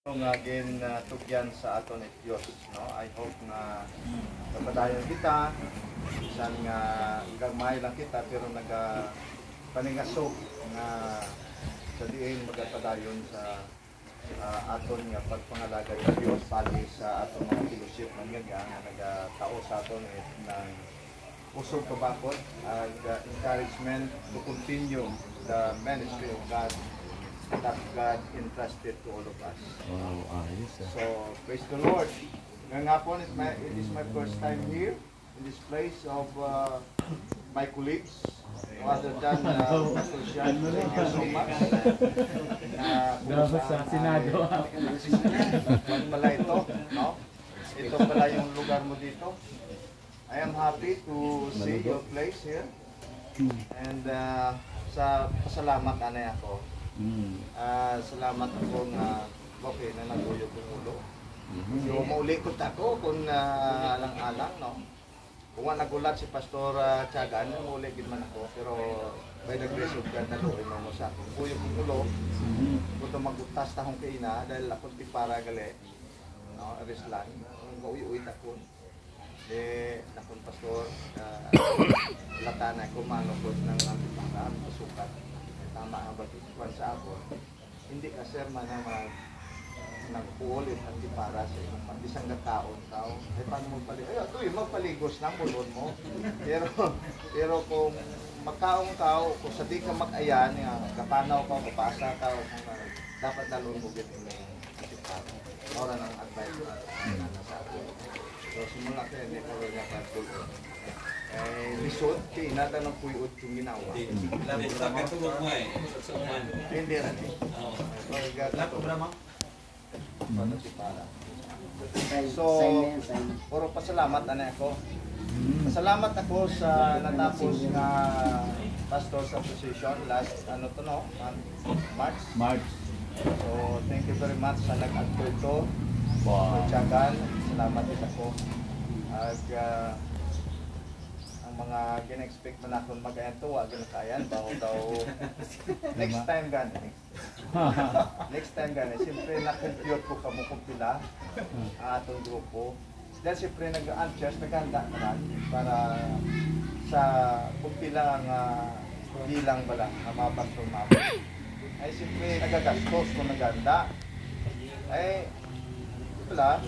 Nga tugyan sa aton it Diyos, no? I hope na kapadayon kita, isang gamay lang kita, pero paningasog nga sa diin magapadayon sa aton nga pagpangalaga ng Diyos, pali sa aton mga fellowship nga nagatao sa aton ng usog kabakot, encouragement to continue the ministry of God that God entrusted to all of us. Wow, ayos. So, praise the Lord. Ngayong hapon, it is my first time here in this place of my colleagues. Other than Pastor Sean, thank you so much. Dapat sa Senado. Pala ito, no? Ito pala yung lugar mo dito. I am happy to see your place here. And sa pasalamat anay ako. Salamat ako nga okay na naguyog yung ulo. So maulikot ako kung alang-alang, no? Kung nagulat si Pastor Tiagan, maulikit man ako, pero by the grace of God naluin mo sa akin. Uyog yung ulo, kung magutas tahong kaina dahil ako di para gali, no? Arislan, mauy-uy ako. Nakon Pastor, latana ko manokot ng antipara, pasukat. Tama ang batikuan sa ako. Hindi ka sir man na nagpuulit ang para sa iyong isang gataon tao. Ay paano mo paligos? Ay, ito yung magpaligos ng bulon mo. Pero kung magkaong tao, kung sa di ka mag-ayan, kapanaw ka, kapasa ka, dapat dalon mo gito yung antipara. Ora ng advice na sa ako. So simula kayo, hindi ko rin napatulog. Lisod, kaya natanong ko yung yung ginawa. Hindi rin. So, puro pasalamat na ako. Pasalamat ako sa natapos na Pastor's Association last, March. So, thank you very much sa nag-agto ito. Tiyagan, salamat din ako. Mga gina-expect mo na akong mag-ayanto, wag na kayan, daw next time gani. Next time gani, siyempre na-compute ko kamo kung pila atong grupo. Dahil siyempre nag-anchors, naghanda naman para sa kung pila ang bilang bala, mabas o mabas. Ay siyempre nagagastos kung naghanda. Ay, wala.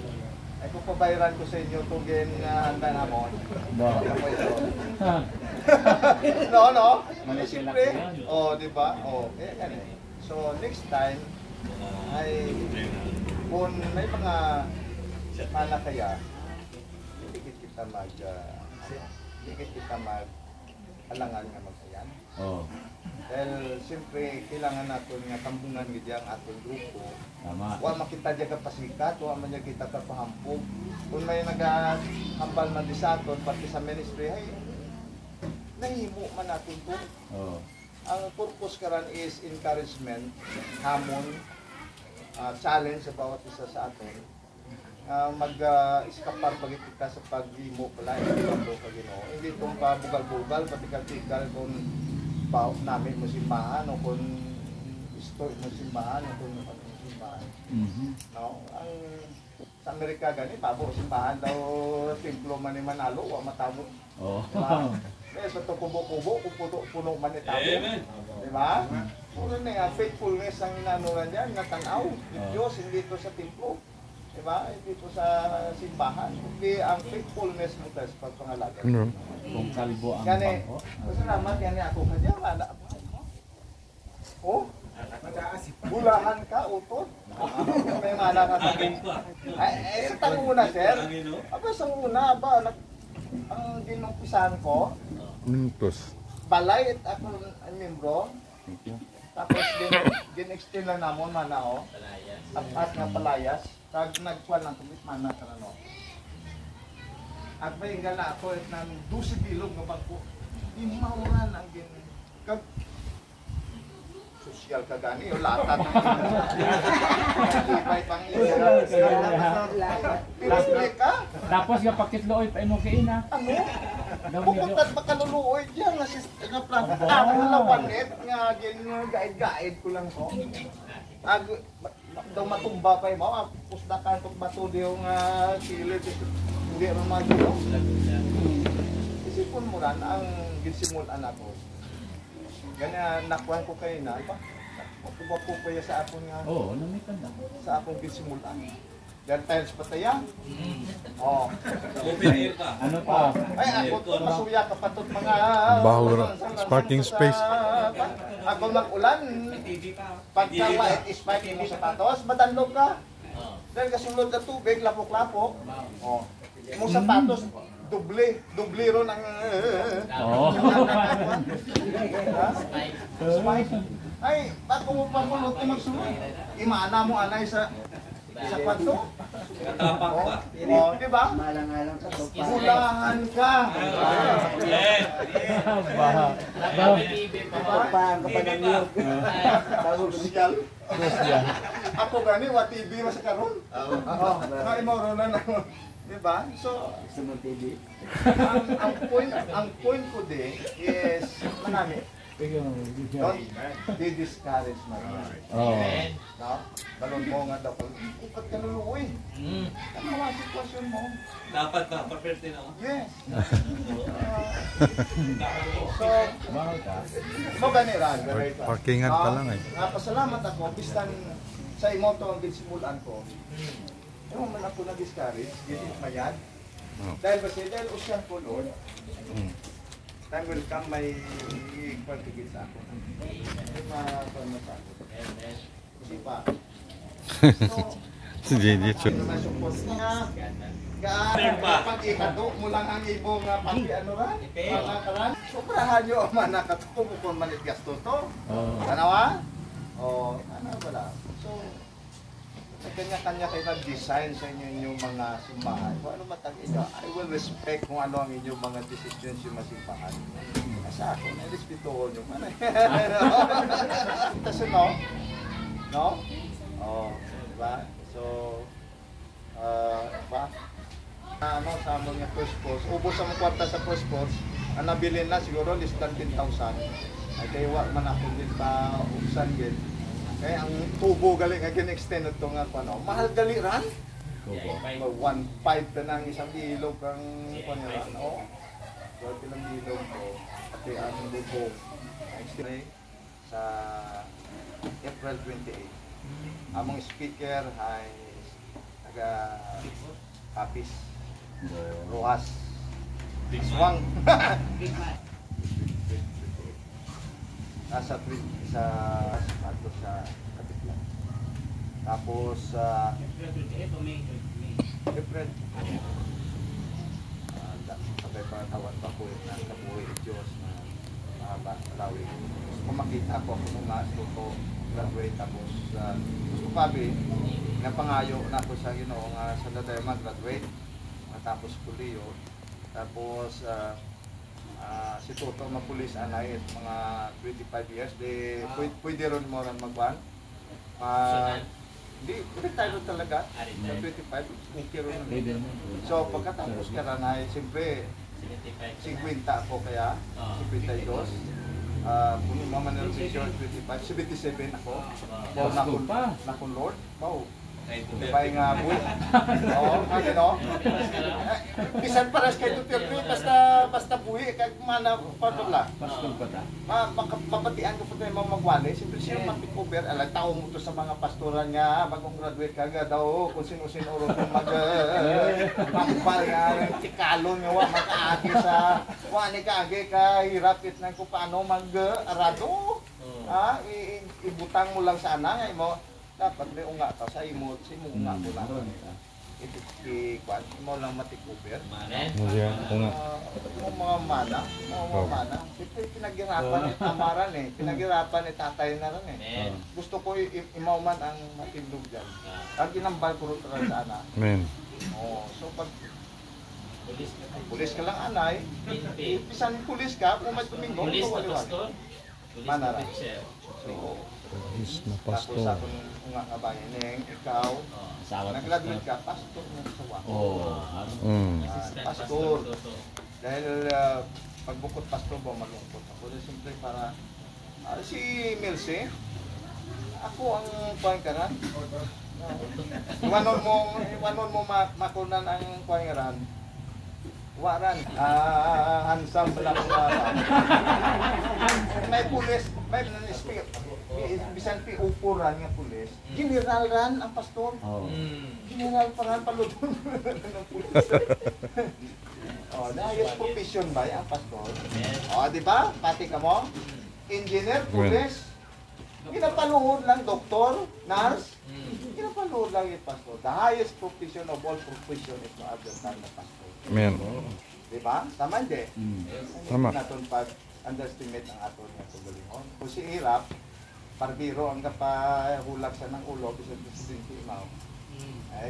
Ay kung pabayaran ko sa inyo itong handa na mo. No? Siyempre, di ba? So, next time, ay kung may mga malakaya, hindi kita mag-alangan nga mag-ayan. Dahil siyempre, kailangan natin nga tambungan ang atong grupo. Huwag makita dyan kapasikat, huwag man dyan kita kapahampog. Kung may nag-hambal man di sa aton, pati sa ministry, ay, nahimo man natin ito. Ang purpose karan is encouragement, hamon, challenge sa bawat isa sa atin. Mag-iskapar pag kita sa pag-himo pala, hindi itong pabugal-bugal, pati katikal kung baos namin mo simbahan o kung store mo simbahan o kung simbahan. No? Ang sa Amerika gani, pabo simbahan daw templo man ni Manalo, wa matamo. Diba? Sa to kubo-kubo, kung puno man itabo. Diba? Puro na faithfulness ang inanuran yan, nga tanaw. Diyos, hindi ito sa templo. Diba? Hindi ito sa simbahan. Kundi ang faithfulness mo tayo sa pagpangalaga. Kung kalbo ang bangko. Pasalamat yan ako kanya. Bulahan ka, utod. May mana ka sa sa tanguna, sir. Aba, sa una, ang dinumpisahan ko, balay at ako ang membro. Tapos din-extend lang namon manao. At nga palayas. Kag nagkuhan lang kumit mana ka na, no. At may ingala ako at ng 12 bilog ng bangko. Di mauran ang kag social ka gani, yung latat ng ibay pang ka. Tapos yung pakitlooy pa imo kain ha. Ano? Pupunta't makaluluoy dyan nga planta. Ako lawanit nga guide ko lang ko. daw matumba pa mo, pusdakan kung matuli yung kilid, hindi naman dito. Isipon mo ran, ang ginsimulan ako. Ganyan, nakuhan ko kayo na, iba? Nakuha ko kaya sa akong Oo, namitan na. sa akong ginsimulan. Yan tiles pataya. Oh. Ano pa? Ay, ako to, masuya ka pa to't mga... Baho parking space. Ako mag-ulan. Pagka ma-spike mo sa patos, madanlog ka. Dahil kasulod na tubig, lapok-lapok. Oh. Mo sa patos, doble ron ang... Oo. Spike. Ay, bago mo pa mulot na magsulod. Imaana mo anay sa kwanto. Oh, di ba? Malang-alang sa topa. Bulahan ka. Baha. Topa ang kapanangiyog. Sosyal. Ako gani, what TV mas karon? Oo. Ay mo ron na. Di ba? So, Gusto mo TV? ang point ko din is manami. Don't be discouraged, my friend. Oo. No? Balon mo nga daw. Upat ka luluoy. Ano ang sitwasyon mo? Dapat ka, perfect din ako. Yes. So, Mahal ka. mo gani ra, Parkingan pa lang eh. Pasalamat ako bistan sa imo to ang ginsimulan ko. Ano man ako na-discourage, gini mayad. Oh. Dahil ba siya, dahil usyan ko Lord, time will come may partigit sa ako. May mga sa ako. Kasi pa. Si JJ Chun. Pag ikado mo lang ang ibong pati ano ran, mga karan. Sobrahan nyo ang mga nakatuko kung manit gasto to. Oo. Ano ba? O, ano wala. So, sa kanya-kanya kayo nag-design sa inyo inyong mga simbahan. Kung ano matag inyo, I will respect kung ano ang inyong mga decisions yung masimbahan. Sa akin, ay respeto ko nyo. Ano? Kasi no? No? Oh, diba? So, ba? Ano, sa mga first course, ubos ang kwarta sa first course, ang nabilin na siguro less than 10,000. Ay kayo man ako din pa ubsan din. Kaya ang tubo galing again extend ito nga pa no. Mahal gali ran. 1.5 na ng isang ilog ang panira no. So ilang ilog ko pati ang lubo. Extend sa April 28. Among speaker ay taga Kapis. Rojas. Swang. Nasa ato sa Kapitlan. Tapos April. Sabay pa tawag pa po ng kabuhay ng Diyos na mahaba-alawi. Kung makita ko kung nga ito graduate tapos gusto pa napangayo na ako sa Ginoo nga sa Laday mag-graduate matapos kuliyo. Tapos si Toto mapulis anay mga 25 years di pwede ron mo ron magban hindi retire talaga sa 25 okay ron so pagkatapos ka ron ay siyempre 50 ako kaya 52 kung maman na rin 25 77 ako na kung Lord Pay nga buwi. Oo, ano no? Bisan paras kay Duterte basta buwi kag mana patula. Pastor pa ta. Mapatian ko pa tayo magwali. Siyempre siya mapikover. Alam, tao mo to sa mga pastoran nga. Bagong graduate ka nga daw. Kung sino-sino ro mampal nga. Tikalon nga. Makaagi sa. Wani kaagi ka. Hirapit na kung paano mag-arado. Ibutang mo lang sa ana. Dapat may unga ka sa imot. Si mo unga ko lang. Ikikwan. Mo lang matikover. Yung mga mana, ito pinaghirapan ni Tamaran eh. Pinaghirapan ni tatay na rin eh. Gusto ko imauman ang matindog dyan. Ang ginambal ko rin sana. Amen. So pag pulis ka lang anay, pisan pulis ka, kung may tumingo, Pulis na waliwan. pastor? Mana ra. So, Is na Tapos pastor. ako nga kabayan neng ikaw, nag-graduate ka, pastor na sa wako. Pastor. Dahil pagbukod pastor ba malungkot ako. Dahil siyempre para si Milse, Ako ang kuwan ka na. Iwanon mo makunan ang kuwan ka ran. Waran. Handsome lang sa may pulis, may speak. Bisan pi upuran nga pulis. General ran ang pastor. Oh. General pa ran paludon ng pulis. Oh, dahil profession ba ang pastor? Oh, di ba? Pati ka mo. Engineer, pulis. Ginapaluhod lang doktor, nurse. Ginapaluhod lang yung pastor. The highest profession of all profession is no other than the pastor. Amen. Di ba? Tama hindi? Tama. Hindi natin pag-underestimate ang aton nga tugalingon. Kung si Irap, parbiro ang kapahulak sa ng ulo, bisan presidente imaw.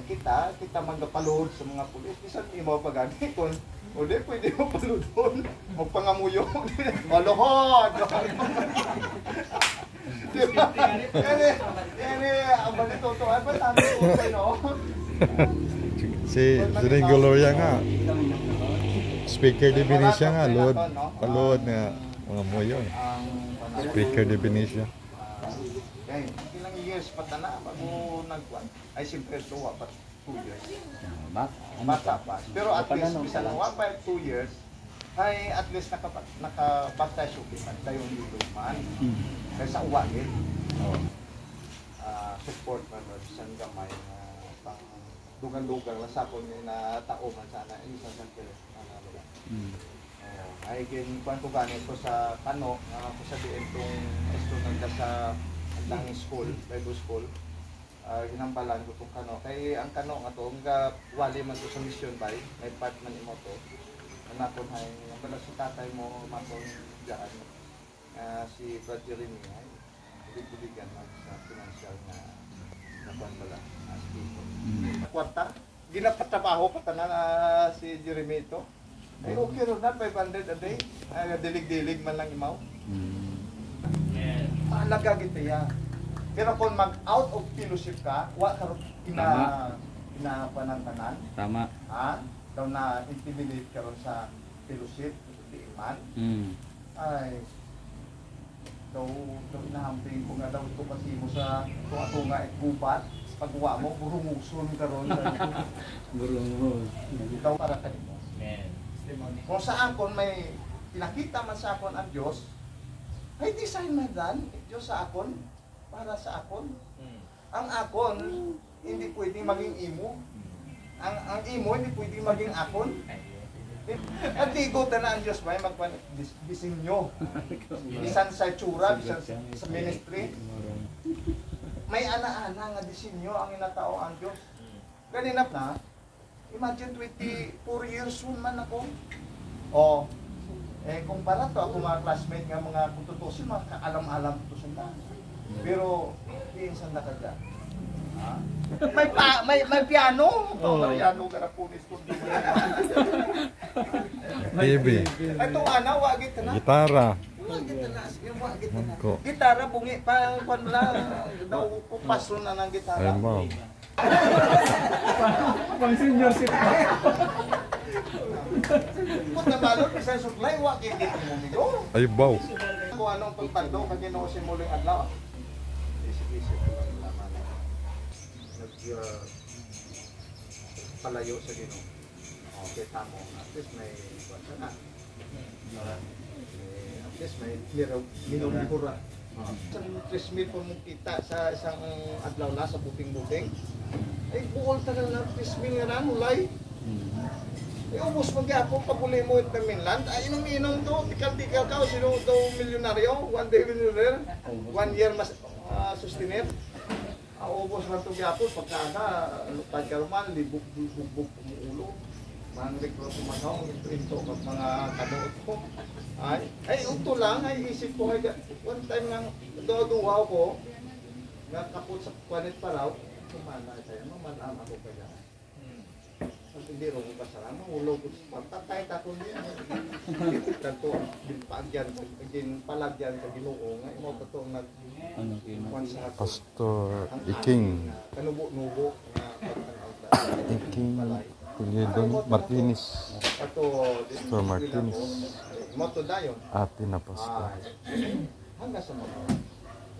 Kita magapaluhod sa mga pulis. Bisan imaw pagani kung hindi, pwede mo paludon. Magpangamuyo. O, lohod! Diba? Yan ang balitotoan ba namin po no? Si Ring Gloria nga, speaker di Benicia nga, load, palood nga mga moyo. Speaker di Benicia. Okay, ilang years pa na bago nagkuhan. Ay, siyempre ito, wapat 2 years. Bata pa. Pero at least, bisa lang wapat 2 years, ay at least nakabaptize yung kita. Tayo yung luman. Kaysa uwagin. Support pa na isang gamay na pang dugang-dugang na sa akong na tauman sana. Isa sa kilis. Ay, kuhan ko ganit ko sa Kano, ko sa diin itong student ka sa andang school, Bible school. Ginampalan ko itong Kano. Kaya ang Kano nga ito, wali man ito sa mission bay, may part man imo ito. Anakon hay, pala si tatay mo makon dyan. Si Brad Jeremy ay bibigyan mag sa financial na nakuan pala as people. Kwarta, ginapatrabaho pa tanan si Jeremy ito. Ay okay ron na 500 a day. Ay dilig-dilig man lang imaw. Alaga kita ya. Pero kung mag-out of fellowship ka, wa ka panantanan. Tama. Ha? Daw na intimidate ka ron sa fellowship, di iman. Ay, daw nahamping ko nga daw ito kasi mo sa tunga at gubat. Pagkuha mo, burumuson ka ron. Burungos. Daw para kanimo. Kung saan kung may pinakita man sa akon ang Diyos, ay design man dan, Diyos sa akon, para sa akon. Ang akon, hindi pwedeng maging imo. Ang imo, hindi pwedeng maging akon. At igot na ang Diyos ba, magdisenyo. Bisan sa tsura, bisan sa ministry. May ana-ana nga disenyo ang inatao ang Diyos. Ganina na, imagine 24 years old man ako. O, kumpara to ako mga classmate nga mga kututusin, mga kaalam-alam kutusin na. Pero, pinsan na ka dyan. May piano. Piano karapunis ko. TV, Ito ana, wagit na. gitara, Wagit na. Wagit na. Mangko. Gitara, bungi pa. Wala. Daw paso na ng gitara. Ay mo. Pang senior citizen. Kung nabalot, isang suklay, wagit mo nito. Ay baw. Kung anong pagpando, kagino si muling adlaw. Isip-isip ko lang naman. Palayo sa Ginoo. Okay, tamo. At least may kwasa na. At least may minumihura. Isang 3,000 po mong kita sa isang adlaw na sa buting-buting. Ay, buol tagal na 3,000 nga na, mulay. Ay, ubos magyapon, paguli mo ito ng mainland. Ay, inom-inom to, tikal-tikal ka, sino ito milyonaryo, 1 day millionaire, 1 year mas sustainer. Ubos lang ito gyapon, pagkana, lupad ka ruman, libuk-buk umuulo. Mga rekro sumanaw, ito at mga kadoot ko. Ay, ito lang, ay isip ko, one time nga, duwa ko, nakapot sa kwanet paraw, kumana tayo, mamanam ako kaya. Hindi rin ko kasalanan, ulog ko sa patatay takon niya. Tanto, pagyan, palagyan sa Ginoo, nga mo ka itong nag-kwan sa ako. Pastor Iking. Kanubo-nubo. Iking Pulido Martinez. Pastor Martinez. Moto dayon. Ate na pastor. Hanggang sa mga.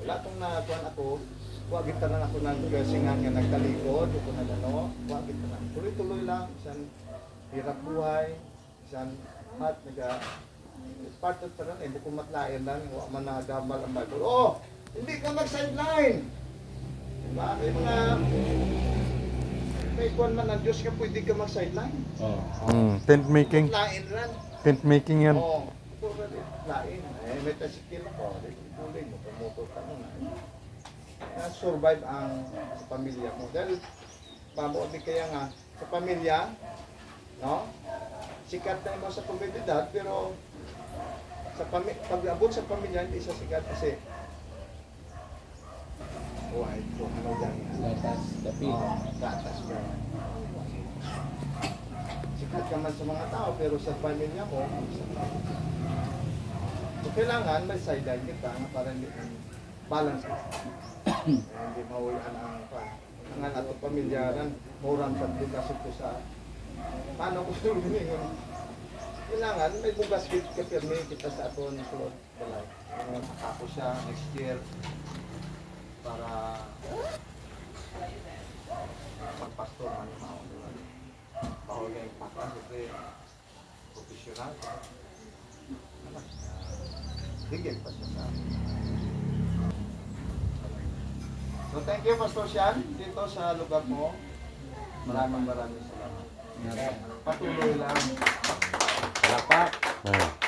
Wala tong nakuan ako. Huwag kita na ako nagsingan nga nagtalikod, o kung ano, huwag kita na. Tuloy-tuloy lang, isang hirap buhay, isang hat, part of tanan, bukong matlayan lang, huwag man nagamal ang Bible. Oh, hindi ka mag-sideline! Diba? May kuwan man ng Diyos ka, pwede ka mag-sideline. Tent making. Lain ran. Tent making yan. Oo, puro lain. May tasikil ako, tuloy mo, pumotor ka nun. Na-survive ang sa pamilya mo. Dahil, mabuti kaya nga, sa pamilya, no? Sikat na mo sa komunidad, pero pag-abot sa pamilya, hindi siya sikat kasi buhay ko, ano dyan yan? Gatas, kape. Gatas ka. Sikat ka man sa mga tao, pero sa pamilya mo, so, kailangan may sideline kita para hindi balance ka. Hindi mahulaan ang pangan at pamilyaran, murang pagbukas ito sa paano ko tulungan. Kailangan may bugas ka pirmi kita sa aton sulod balay. Tapos siya next year para magpastor man mao diba. Bawal yung pakla kasi professional. Tigil pa siya sa So thank you Pastor Sian dito sa lugar mo. Maraming salamat. Patuloy lang. Wala pa. Ah.